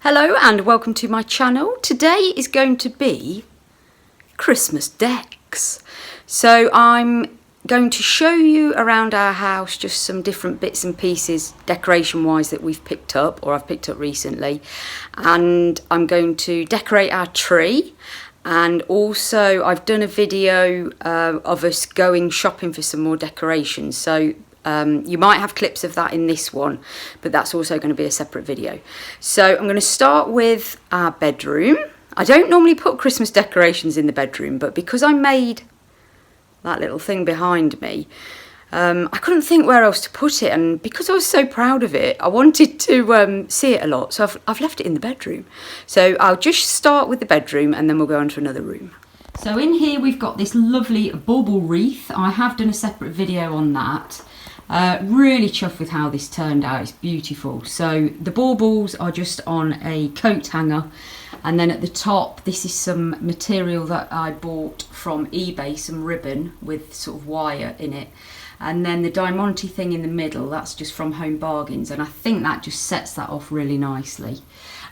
Hello and welcome to my channel. Today is going to be Christmas decks. So I'm going to show you around our house just some different bits and pieces decoration wise that we've picked up or I've picked up recently, and I'm going to decorate our tree. And also I've done a video of us going shopping for some more decorations, so you might have clips of that in this one, but that's also going to be a separate video. So I'm going to start with our bedroom. I don't normally put Christmas decorations in the bedroom, but because I made that little thing behind me, I couldn't think where else to put it, and because I was so proud of it, I wanted to see it a lot, so I've left it in the bedroom. So I'll just start with the bedroom and then we'll go on to another room. So in here we've got this lovely bauble wreath. I have done a separate video on that. Really chuffed with how this turned out. It's beautiful. So the baubles are just on a coat hanger, and then at the top this is some material that I bought from eBay, some ribbon with sort of wire in it, and then the diamante thing in the middle, that's just from Home Bargains, and I think that just sets that off really nicely.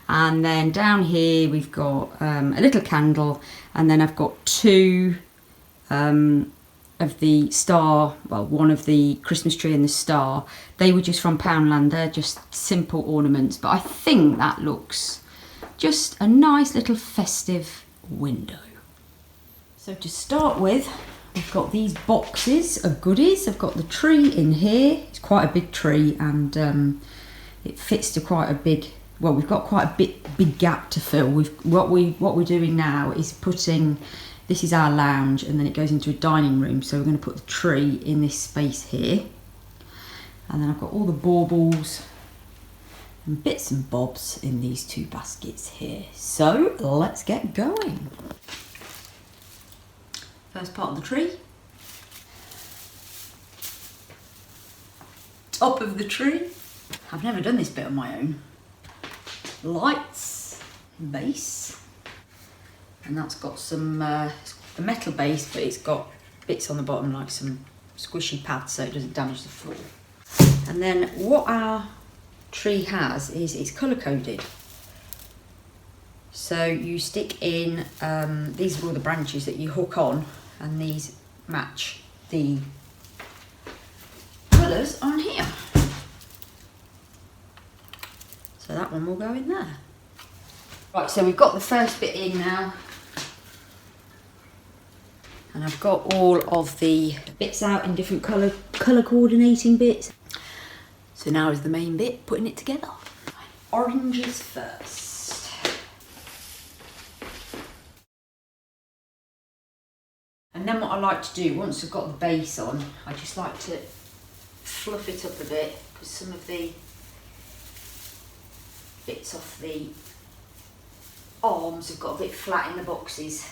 And then down here we've got a little candle, and then I've got two of the star, well, one of the Christmas tree and the star. They were just from Poundland. They're just simple ornaments, but I think that looks just a nice little festive window. So to start with, we've got these boxes of goodies. I've got the tree in here. It's quite a big tree, and it fits to quite a big, well, we've got quite a big gap to fill. What we're doing now is putting, this is our lounge, and then it goes into a dining room. So we're going to put the tree in this space here. And then I've got all the baubles and bits and bobs in these two baskets here. So let's get going. First part of the tree. Top of the tree. I've never done this bit on my own. Lights, base. And that's got some a metal base, but it's got bits on the bottom like some squishy pads so it doesn't damage the floor. And then what our tree has is it's colour coded. So you stick in, these are all the branches that you hook on, and these match the colours on here. So that one will go in there. Right, so we've got the first bit in now. And I've got all of the bits out in different colour coordinating bits. So now is the main bit, putting it together. Oranges first. And then what I like to do, once I've got the base on, I just like to fluff it up a bit, because some of the bits off the arms have got a bit flat in the boxes.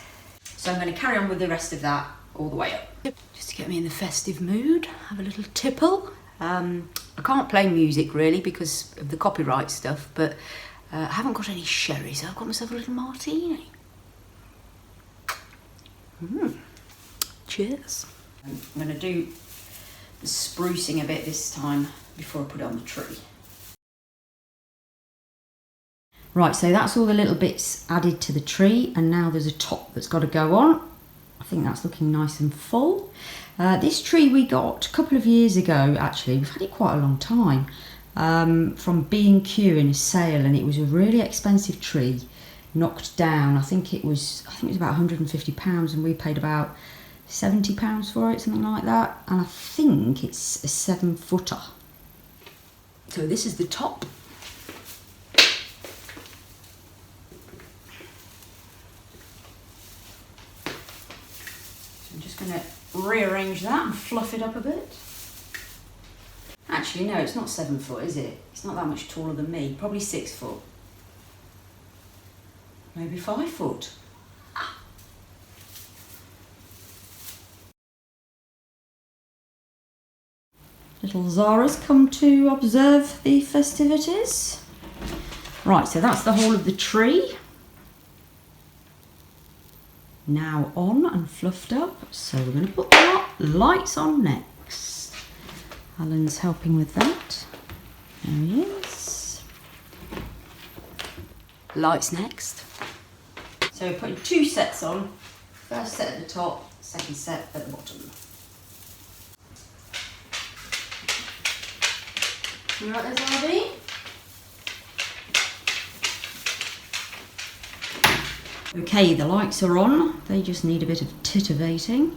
So I'm going to carry on with the rest of that all the way up. Just to get me in the festive mood, have a little tipple. I can't play music really because of the copyright stuff, but I haven't got any sherry, so I've got myself a little martini. Cheers. I'm going to do the sprucing a bit this time before I put it on the tree. Right, so that's all the little bits added to the tree, and now there's a top that's got to go on. I think that's looking nice and full. This tree we got a couple of years ago, actually. We've had it quite a long time, from B&Q in a sale, and it was a really expensive tree, knocked down. I think it was about £150, and we paid about £70 for it, something like that. And I think it's a 7-footer. So this is the top. I'm just going to rearrange that and fluff it up a bit. Actually, no, it's not 7 foot, is it? It's not that much taller than me. Probably 6 foot. Maybe 5 foot. Little Zara's come to observe the festivities. Right, so that's the whole of the tree. Now on and fluffed up, so we're going to put the lights on next. Alan's helping with that. There he is. lights next. So we're putting 2 sets on. First set at the top, second set at the bottom. You right there, Harvey? Okay, the lights are on. They just need a bit of titivating.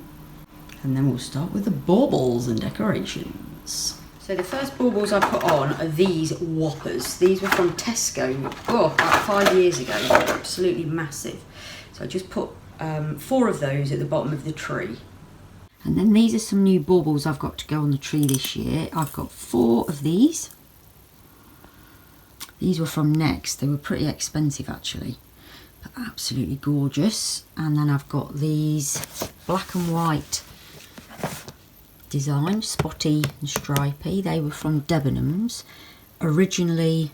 And then we'll start with the baubles and decorations. So the first baubles I put on are these whoppers. These were from Tesco, about 5 years ago. They're absolutely massive. So I just put 4 of those at the bottom of the tree. And then these are some new baubles I've got to go on the tree this year. I've got 4 of these. These were from Next. They were pretty expensive actually, but absolutely gorgeous. And then I've got these black and white design, spotty and stripy. They were from Debenhams, originally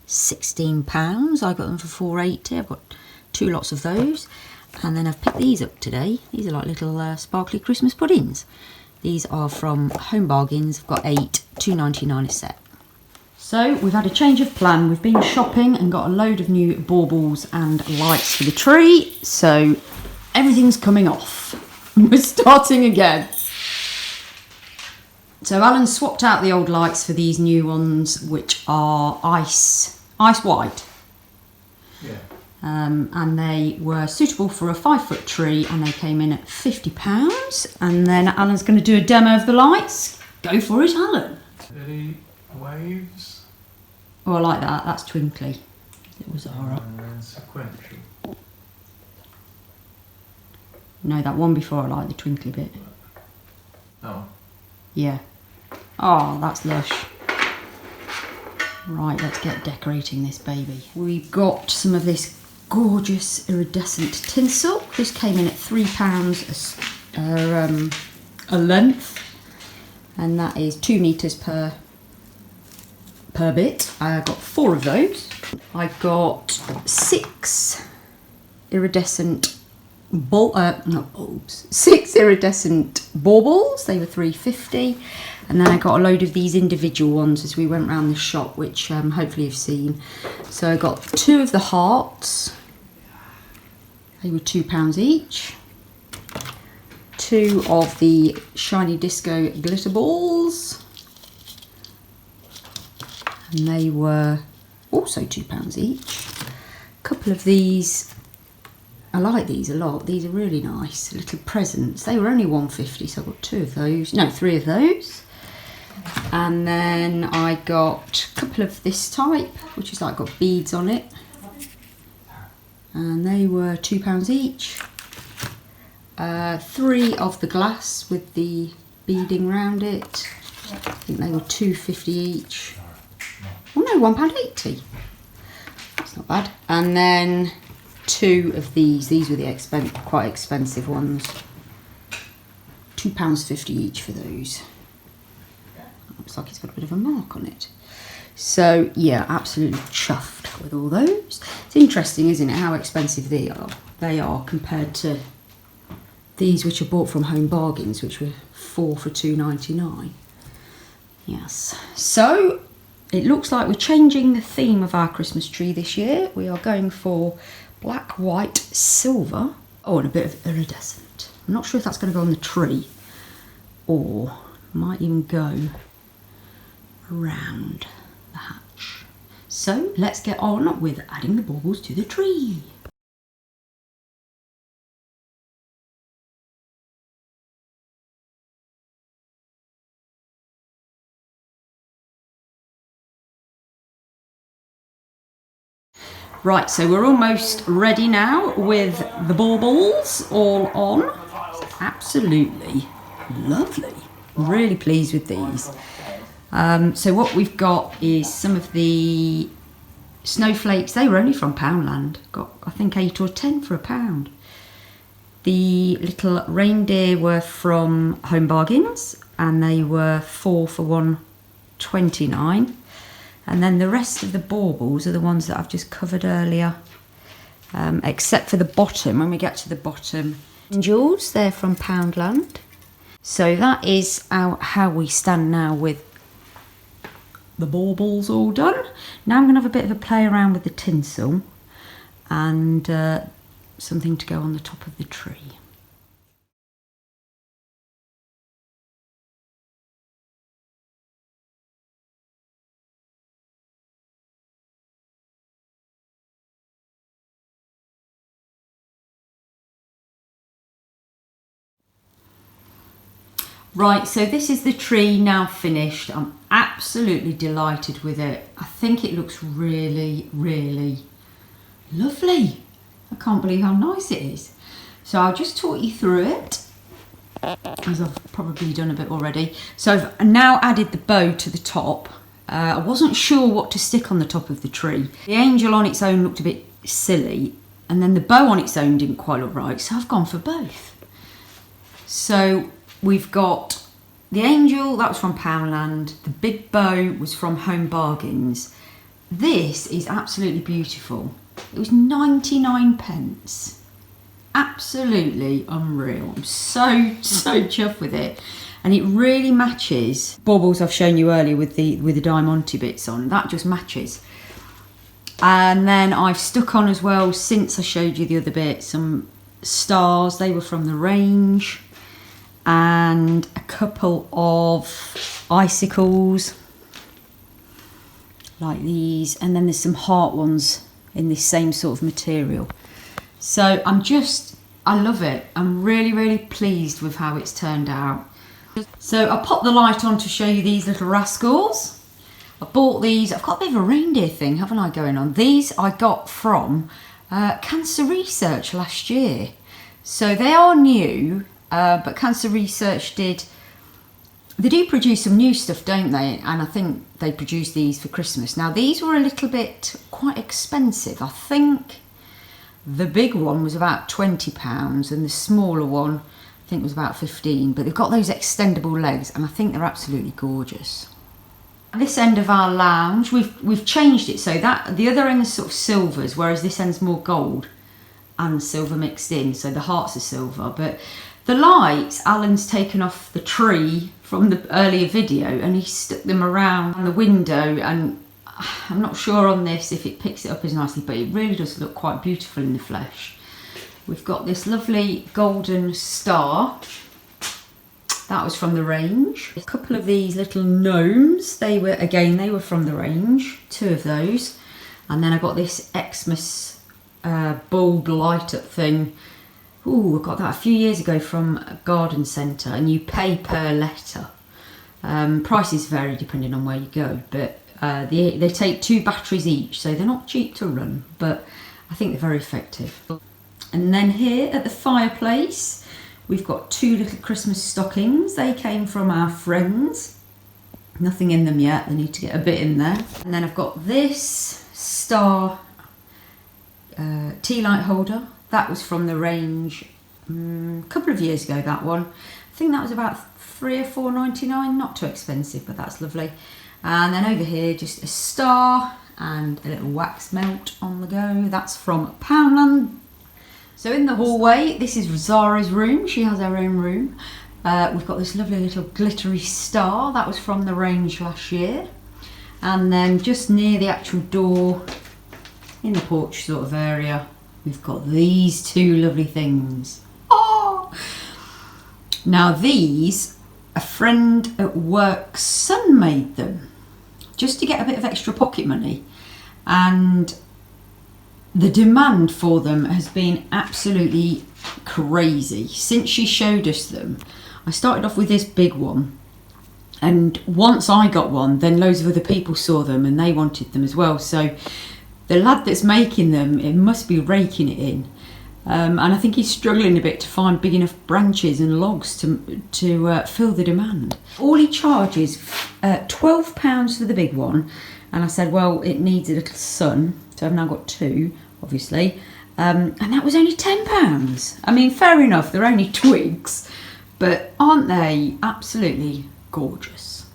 £16. I got them for £4.80. I've got 2 lots of those. And then I've picked these up today. These are like little sparkly Christmas puddings. These are from Home Bargains. I've got 8, £2.99 a set. So we've had a change of plan. We've been shopping and got a load of new baubles and lights for the tree. So everything's coming off. We're starting again. So Alan swapped out the old lights for these new ones, which are ice white. Yeah. And they were suitable for a 5-foot tree, and they came in at £50. And then Alan's going to do a demo of the lights. Go for it, Alan. Any waves? Oh, I like that. That's twinkly. It was alright. And then sequential. No, that one before I like the twinkly bit. Oh. Yeah. Oh, that's lush. Right, let's get decorating this baby. We've got some of this gorgeous iridescent tinsel. This came in at £3 a length, and that is 2 metres per bit. I got 4 of those. I got 6 iridescent not bulbs, 6 iridescent baubles. They were £3.50. And then I got a load of these individual ones as we went round the shop, which hopefully you've seen. So I got 2 of the hearts. They were £2 each. 2 of the shiny disco glitter balls. And they were also £2 each. A couple of these. I like these a lot. These are really nice little presents. They were only £1.50, so I got 2 of those. No, 3 of those. And then I got a couple of this type, which is like got beads on it. And they were £2 each. 3 of the glass with the beading round it. I think they were £2.50 each. Oh no, £1.80. That's not bad. And then 2 of these. These were the quite expensive ones. £2.50 each for those. Looks like it's got a bit of a mark on it. So yeah, absolutely chuffed with all those. It's interesting, isn't it, how expensive they are compared to these which are bought from Home Bargains, which were 4 for £2.99. Yes. So it looks like we're changing the theme of our Christmas tree this year. We are going for black, white, silver. Oh, and a bit of iridescent. I'm not sure if that's going to go on the tree or might even go around the hatch. So let's get on with adding the baubles to the tree. Right, so we're almost ready now with the baubles all on. Absolutely lovely. I'm really pleased with these. So what we've got is some of the snowflakes. They were only from Poundland. Got, I think, 8 or 10 for £1. The little reindeer were from Home Bargains, and they were 4 for £1.29. And then the rest of the baubles are the ones that I've just covered earlier, except for the bottom. When we get to the bottom, jewels, they're from Poundland. So that is how we stand now with the baubles all done. Now I'm going to have a bit of a play around with the tinsel. and something to go on the top of the tree. Right, so this is the tree now finished. I'm absolutely delighted with it. I think it looks really, really lovely. I can't believe how nice it is. So I'll just talk you through it, as I've probably done a bit already. So I've now added the bow to the top. I wasn't sure what to stick on the top of the tree. The angel on its own looked a bit silly, and then the bow on its own didn't quite look right, so I've gone for both. So we've got the angel, that was from Poundland. The big bow was from Home Bargains. This is absolutely beautiful. It was 99 pence. Absolutely unreal. I'm so chuffed with it. And it really matches baubles I've shown you earlier with the diamante bits on. That just matches. And then I've stuck on as well, since I showed you the other bit, some stars. They were from the range. And a couple of icicles like these, and then there's some heart ones in this same sort of material. So I love it. I'm really, really pleased with how it's turned out. So I'll pop the light on to show you these little rascals. I bought these. I've got a bit of a reindeer thing, haven't I, going on? These I got from Cancer Research last year. So they are new. But Cancer Research they do produce some new stuff, don't they? And I think they produced these for Christmas. Now these were a little bit quite expensive. I think the big one was about £20 and the smaller one I think was about 15. But they've got those extendable legs and I think they're absolutely gorgeous. At this end of our lounge, we've changed it so that the other end is sort of silvers, whereas this end's more gold and silver mixed in. So the hearts are silver, but the lights, Alan's taken off the tree from the earlier video and he stuck them around the window, and I'm not sure on this if it picks it up as nicely, but it really does look quite beautiful in the flesh. We've got this lovely golden star. That was from the range. A couple of these little gnomes, they were from the range, 2 of those. And then I got this Xmas bulb light up thing. Ooh, I got that a few years ago from a garden centre, and you pay per letter. Prices vary depending on where you go, but they take 2 batteries each, so they're not cheap to run, but I think they're very effective. And then here at the fireplace, we've got 2 little Christmas stockings. They came from our friends. Nothing in them yet, they need to get a bit in there. And then I've got this star tea light holder. That was from the range a couple of years ago, that one. I think that was about £3 or £4.99, not too expensive, but that's lovely. And then over here, just a star and a little wax melt on the go. That's from Poundland. So in the hallway, this is Zara's room. She has her own room. We've got this lovely little glittery star. That was from the range last year. And then just near the actual door, in the porch sort of area, we've got these 2 lovely things. Oh! Now these, a friend at work's son made them just to get a bit of extra pocket money, and the demand for them has been absolutely crazy since she showed us them. I started off with this big one, and once I got one, then loads of other people saw them and they wanted them as well. So the lad that's making them, it must be raking it in. And I think he's struggling a bit to find big enough branches and logs to fill the demand. All he charges £12 for the big one, and I said, well, it needs a little sun, so I've now got 2, obviously, and that was only £10. I mean, fair enough, they're only twigs, but aren't they absolutely gorgeous?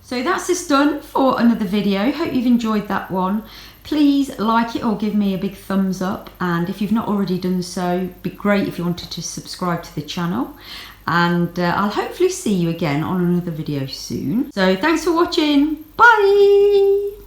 So that's us done for another video. Hope you've enjoyed that one. Please like it or give me a big thumbs up, and if you've not already done so, it'd be great if you wanted to subscribe to the channel, and I'll hopefully see you again on another video soon. So thanks for watching. Bye.